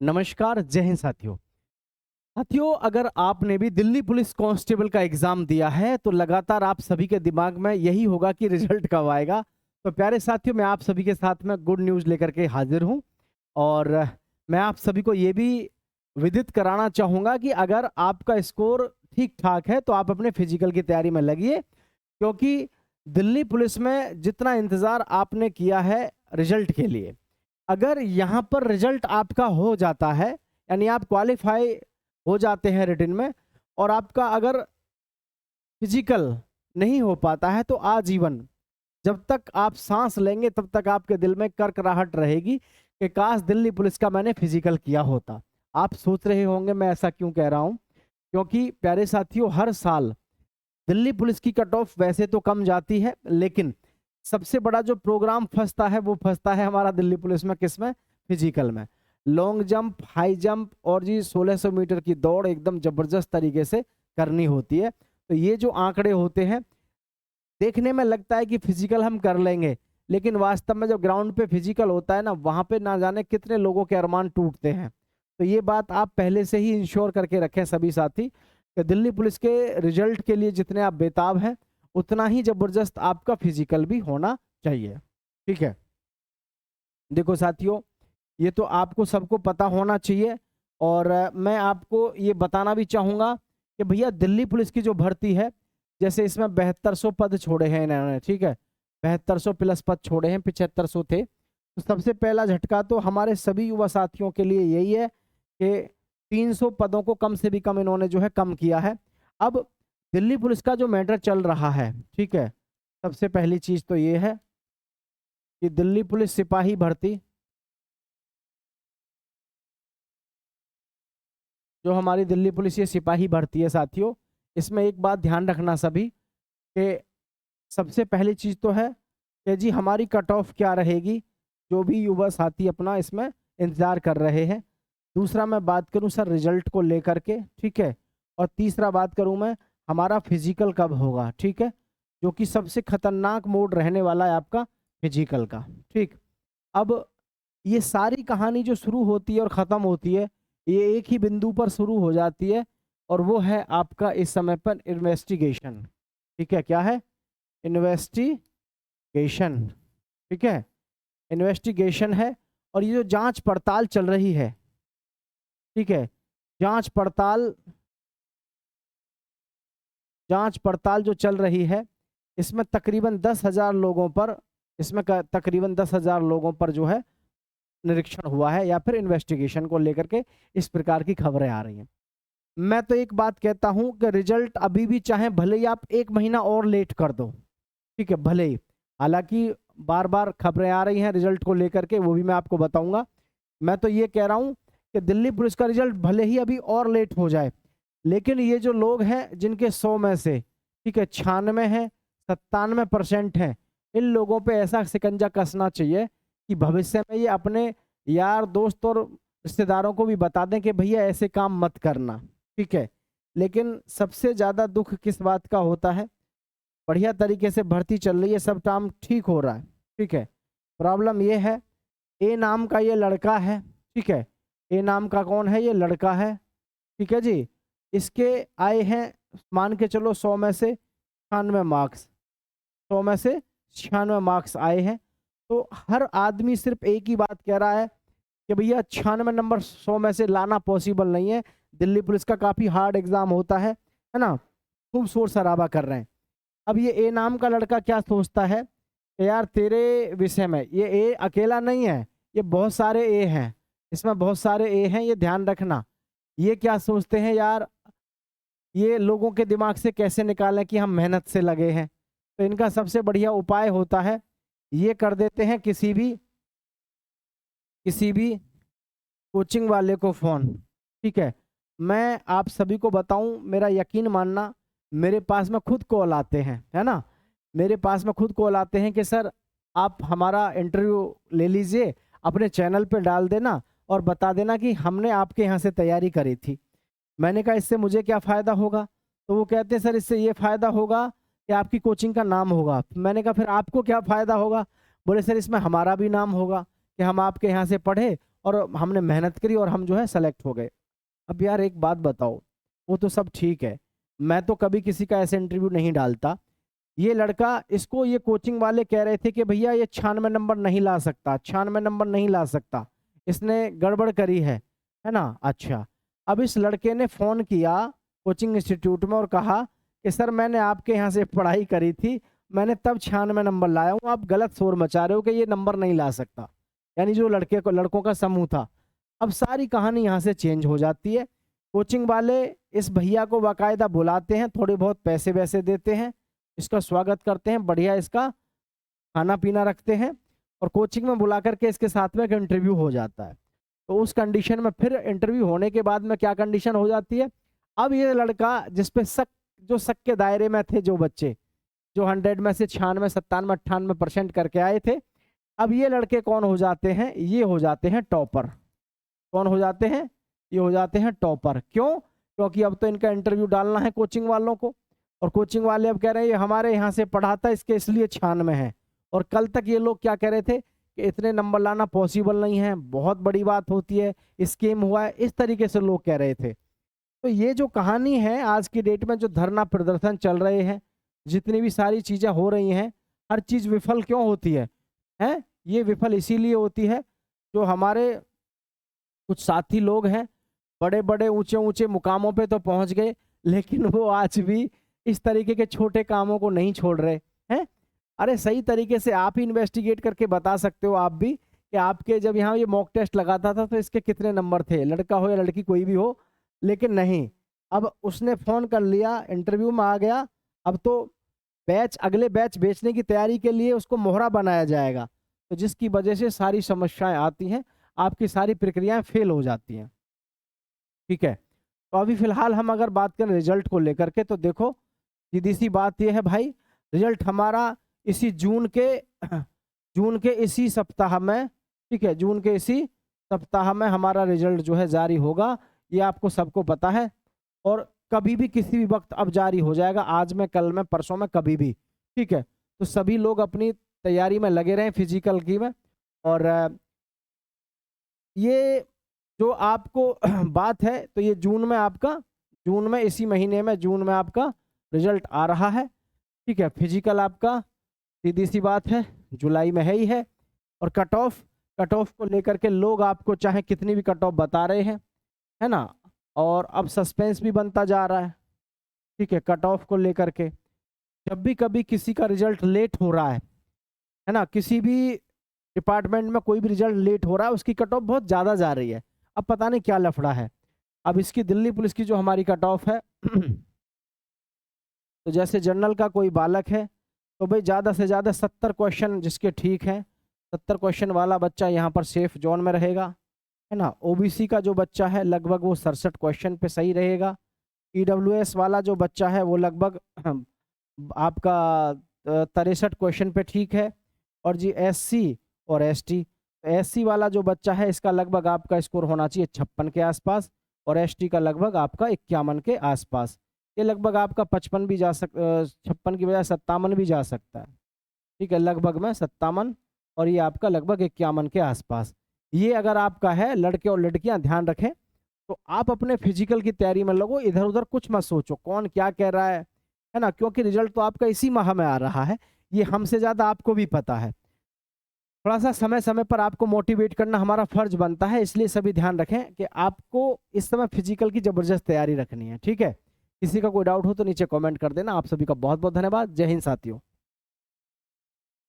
नमस्कार, जय हिंद साथियों। साथियों, अगर आपने भी दिल्ली पुलिस कांस्टेबल का एग्जाम दिया है तो लगातार आप सभी के दिमाग में यही होगा कि रिजल्ट कब आएगा। तो प्यारे साथियों, मैं आप सभी के साथ में गुड न्यूज़ लेकर के हाजिर हूं और मैं आप सभी को ये भी विदित कराना चाहूँगा कि अगर आपका स्कोर ठीक-ठाक है तो आप अपने फिजिकल की तैयारी में लगिए, क्योंकि दिल्ली पुलिस में जितना इंतज़ार आपने किया है रिजल्ट के लिए, अगर यहाँ पर रिजल्ट आपका हो जाता है, यानी आप क्वालिफाई हो जाते हैं रिटन में, और आपका अगर फिजिकल नहीं हो पाता है तो आजीवन जब तक आप सांस लेंगे तब तक आपके दिल में करकराहट रहेगी कि काश दिल्ली पुलिस का मैंने फिजिकल किया होता। आप सोच रहे होंगे मैं ऐसा क्यों कह रहा हूँ, क्योंकि प्यारे साथियों, हर साल दिल्ली पुलिस की कट ऑफ वैसे तो कम जाती है, लेकिन सबसे बड़ा जो प्रोग्राम फंसता है वो फंसता है हमारा दिल्ली पुलिस में, किसमें? फिजिकल में। लॉन्ग जंप, हाई जंप और जी 1600 मीटर की दौड़ एकदम जबरदस्त तरीके से करनी होती है। तो ये जो आंकड़े होते हैं, देखने में लगता है कि फिजिकल हम कर लेंगे, लेकिन वास्तव में जब ग्राउंड पे फिजिकल होता है ना, वहां पे ना जाने कितने लोगों के अरमान टूटते हैं। तो ये बात आप पहले से ही इंश्योर करके रखें सभी साथी कि दिल्ली पुलिस के रिजल्ट के लिए जितने आप बेताब हैं, उतना ही जबरदस्त आपका फिजिकल भी होना चाहिए। ठीक है, देखो साथियों, ये तो आपको सबको पता होना चाहिए और मैं आपको ये बताना भी चाहूँगा कि भैया दिल्ली पुलिस की जो भर्ती है, जैसे इसमें 7200 पद छोड़े हैं इन्होंने, ठीक है, 7200 प्लस पद छोड़े हैं, 7500 थे। तो सबसे पहला झटका तो हमारे सभी युवा साथियों के लिए यही है कि 300 पदों को कम से भी कम इन्होंने जो है कम किया है। अब दिल्ली पुलिस का जो मैटर चल रहा है, ठीक है, सबसे पहली चीज़ तो ये है कि दिल्ली पुलिस सिपाही भर्ती, जो हमारी दिल्ली पुलिस ये सिपाही भर्ती है साथियों, इसमें एक बात ध्यान रखना सभी कि सबसे पहली चीज़ तो है कि जी हमारी कट ऑफ क्या रहेगी, जो भी युवा साथी अपना इसमें इंतज़ार कर रहे हैं। दूसरा मैं बात करूं सर रिजल्ट को लेकर के, ठीक है, और तीसरा बात करूं मैं हमारा फिजिकल कब होगा, ठीक है, जो कि सबसे खतरनाक मोड रहने वाला है आपका फिजिकल का। ठीक, अब ये सारी कहानी जो शुरू होती है और ख़त्म होती है, ये एक ही बिंदु पर शुरू हो जाती है और वो है आपका इस समय पर इन्वेस्टिगेशन। ठीक है, क्या है? इन्वेस्टिगेशन। ठीक है, इन्वेस्टिगेशन है और ये जो जांच पड़ताल चल रही है, ठीक है, जांच पड़ताल जांच पड़ताल जो चल रही है, इसमें तकरीबन 10,000 लोगों पर, तकरीबन 10,000 लोगों पर जो है निरीक्षण हुआ है या फिर इन्वेस्टिगेशन को लेकर के इस प्रकार की खबरें आ रही हैं। मैं तो एक बात कहता हूं कि रिजल्ट अभी भी चाहे भले ही आप 1 महीना और लेट कर दो, ठीक है, भले ही, हालांकि बार बार खबरें आ रही हैं रिजल्ट को लेकर के, वो भी मैं आपको बताऊंगा। मैं तो ये कह रहा हूं कि दिल्ली पुलिस का रिजल्ट भले ही अभी और लेट हो जाए, लेकिन ये जो लोग हैं जिनके 100 में से, ठीक है, 96 है, 97% हैं, इन लोगों पे ऐसा शिकंजा कसना चाहिए कि भविष्य में ये अपने यार दोस्त और रिश्तेदारों को भी बता दें कि भैया ऐसे काम मत करना। ठीक है, लेकिन सबसे ज़्यादा दुख किस बात का होता है? बढ़िया तरीके से भर्ती चल रही है, सब काम ठीक हो रहा है, ठीक है, प्रॉब्लम ये है, ए नाम का ये लड़का है, ठीक है, ए नाम का कौन है? ये लड़का है, ठीक है जी, इसके आए हैं, मान के चलो 100 में से 96 मार्क्स, 100 में से 96 मार्क्स आए हैं। तो हर आदमी सिर्फ एक ही बात कह रहा है कि भैया 96 नंबर 100 में से लाना पॉसिबल नहीं है, दिल्ली पुलिस का काफ़ी हार्ड एग्जाम होता है ना, खूब शोर शराबा कर रहे हैं। अब ये ए नाम का लड़का क्या सोचता है कि यार तेरे विषय में, ये ए अकेला नहीं है, ये बहुत सारे ए हैं, इसमें बहुत सारे ए हैं, ये ध्यान रखना। ये क्या सोचते हैं यार, ये लोगों के दिमाग से कैसे निकालें कि हम मेहनत से लगे हैं। तो इनका सबसे बढ़िया उपाय होता है, ये कर देते हैं किसी भी कोचिंग वाले को फ़ोन। ठीक है, मैं आप सभी को बताऊं, मेरा यकीन मानना, मेरे पास में खुद कॉल आते हैं, है ना, मेरे पास में खुद कॉल आते हैं कि सर आप हमारा इंटरव्यू ले लीजिए, अपने चैनल पे डाल देना और बता देना कि हमने आपके यहाँ से तैयारी करी थी। मैंने कहा इससे मुझे क्या फ़ायदा होगा? तो वो कहते हैं सर इससे ये फ़ायदा होगा कि आपकी कोचिंग का नाम होगा। मैंने कहा फिर आपको क्या फ़ायदा होगा? बोले सर इसमें हमारा भी नाम होगा कि हम आपके यहाँ से पढ़े और हमने मेहनत करी और हम जो है सेलेक्ट हो गए। अब यार एक बात बताओ, वो तो सब ठीक है, मैं तो कभी किसी का ऐसे इंटरव्यू नहीं डालता। ये लड़का, इसको ये कोचिंग वाले कह रहे थे कि भैया ये 96 नंबर नहीं ला सकता, 96 नंबर नहीं ला सकता, इसने गड़बड़ करी है ना। अच्छा, अब इस लड़के ने फ़ोन किया कोचिंग इंस्टीट्यूट में और कहा कि सर मैंने आपके यहाँ से पढ़ाई करी थी, मैंने तब 96 नंबर लाया हूँ, आप गलत शोर मचा रहे हो कि ये नंबर नहीं ला सकता। यानी जो लड़कों का समूह था। अब सारी कहानी यहाँ से चेंज हो जाती है। कोचिंग वाले इस भैया को बाकायदा बुलाते हैं, थोड़े बहुत पैसे वैसे देते हैं, इसका स्वागत करते हैं, बढ़िया इसका खाना पीना रखते हैं और कोचिंग में बुला करके इसके साथ में एक इंटरव्यू हो जाता है। तो उस कंडीशन में फिर इंटरव्यू होने के बाद में क्या कंडीशन हो जाती है, अब ये लड़का जिसपे शक के दायरे में थे जो बच्चे, जो 100 में से 96, 97, 98% करके आए थे, अब ये लड़के कौन हो जाते हैं, ये हो जाते हैं टॉपर। कौन हो जाते हैं, ये हो जाते हैं टॉपर। क्यों? क्योंकि अब तो इनका इंटरव्यू डालना है कोचिंग वालों को, और कोचिंग वाले अब कह रहे हैं ये हमारे यहाँ से पढ़ा था, इसके इसलिए 96 है। और कल तक ये लोग क्या कह रहे थे कि इतने नंबर लाना पॉसिबल नहीं है, बहुत बड़ी बात होती है, स्कीम हुआ है, इस तरीके से लोग कह रहे थे। तो ये जो कहानी है आज की डेट में, जो धरना प्रदर्शन चल रहे हैं, जितनी भी सारी चीज़ें हो रही हैं, हर चीज़ विफल क्यों होती है? ये विफल इसीलिए होती है जो हमारे कुछ साथी लोग हैं, बड़े बड़े ऊंचे ऊंचे मुकामों पे तो पहुंच गए, लेकिन वो आज भी इस तरीके के छोटे कामों को नहीं छोड़ रहे हैं। अरे सही तरीके से आप ही इन्वेस्टिगेट करके बता सकते हो आप भी कि आपके जब यहाँ ये मॉक टेस्ट लगाता था तो इसके कितने नंबर थे, लड़का हो या लड़की कोई भी हो। लेकिन नहीं, अब उसने फ़ोन कर लिया, इंटरव्यू में आ गया, अब तो अगले बैच बेचने की तैयारी के लिए उसको मोहरा बनाया जाएगा, तो जिसकी वजह से सारी समस्याएं आती हैं, आपकी सारी प्रक्रियाएं फेल हो जाती हैं। ठीक है, तो अभी फिलहाल हम अगर बात करें रिजल्ट को लेकर के, तो देखो सीधी सी बात यह है भाई, रिजल्ट हमारा इसी जून के इसी सप्ताह में, ठीक है, जून के इसी सप्ताह में हमारा रिजल्ट जो है जारी होगा, ये आपको सबको पता है। और कभी भी किसी भी वक्त अब जारी हो जाएगा, आज में, कल में, परसों में, कभी भी। ठीक है, तो सभी लोग अपनी तैयारी में लगे रहें फिजिकल की में। और ये जो आपको बात है, तो ये जून में इसी महीने में जून में आपका रिजल्ट आ रहा है। ठीक है, फिजिकल आपका सीधी सी बात है जुलाई में है ही है। और कट ऑफ को लेकर के लोग आपको चाहे कितनी भी कट ऑफ बता रहे हैं, है ना, और अब सस्पेंस भी बनता जा रहा है। ठीक है, कट ऑफ को लेकर के जब भी कभी किसी का रिजल्ट लेट हो रहा है ना, किसी भी डिपार्टमेंट में कोई भी रिजल्ट लेट हो रहा है, उसकी कट ऑफ बहुत ज़्यादा जा रही है। अब पता नहीं क्या लफड़ा है। अब इसकी दिल्ली पुलिस की जो हमारी कट ऑफ है तो जैसे जनरल का कोई बालक है तो भाई ज़्यादा से ज़्यादा 70 क्वेश्चन जिसके ठीक हैं, 70 क्वेश्चन वाला बच्चा यहाँ पर सेफ जोन में रहेगा, है ना। ओबीसी का जो बच्चा है लगभग वो 67 क्वेश्चन पे सही रहेगा। ईडब्ल्यूएस वाला जो बच्चा है वो लगभग आपका 63 क्वेश्चन पे ठीक है। और जी एससी और एसटी, एससी वाला जो बच्चा है इसका लगभग आपका स्कोर होना चाहिए 56 के आसपास, और एसटी का लगभग आपका 51 के आसपास। ये लगभग आपका 55 भी जा 56 की बजाय 57 भी जा सकता है। ठीक है, लगभग में 57, और ये आपका लगभग 51 के आसपास। ये अगर आपका है, लड़के और लड़कियां ध्यान रखें, तो आप अपने फिजिकल की तैयारी में लगो, इधर उधर कुछ मत सोचो कौन क्या कह रहा है ना, क्योंकि रिजल्ट तो आपका इसी माह में आ रहा है, ये हमसे ज़्यादा आपको भी पता है। थोड़ा सा समय समय पर आपको मोटिवेट करना हमारा फर्ज बनता है, इसलिए सभी ध्यान रखें कि आपको इस समय फिजिकल की ज़बरदस्त तैयारी रखनी है। ठीक है, किसी का कोई डाउट हो तो नीचे कमेंट कर देना। आप सभी का बहुत बहुत धन्यवाद। जय हिंद साथियों।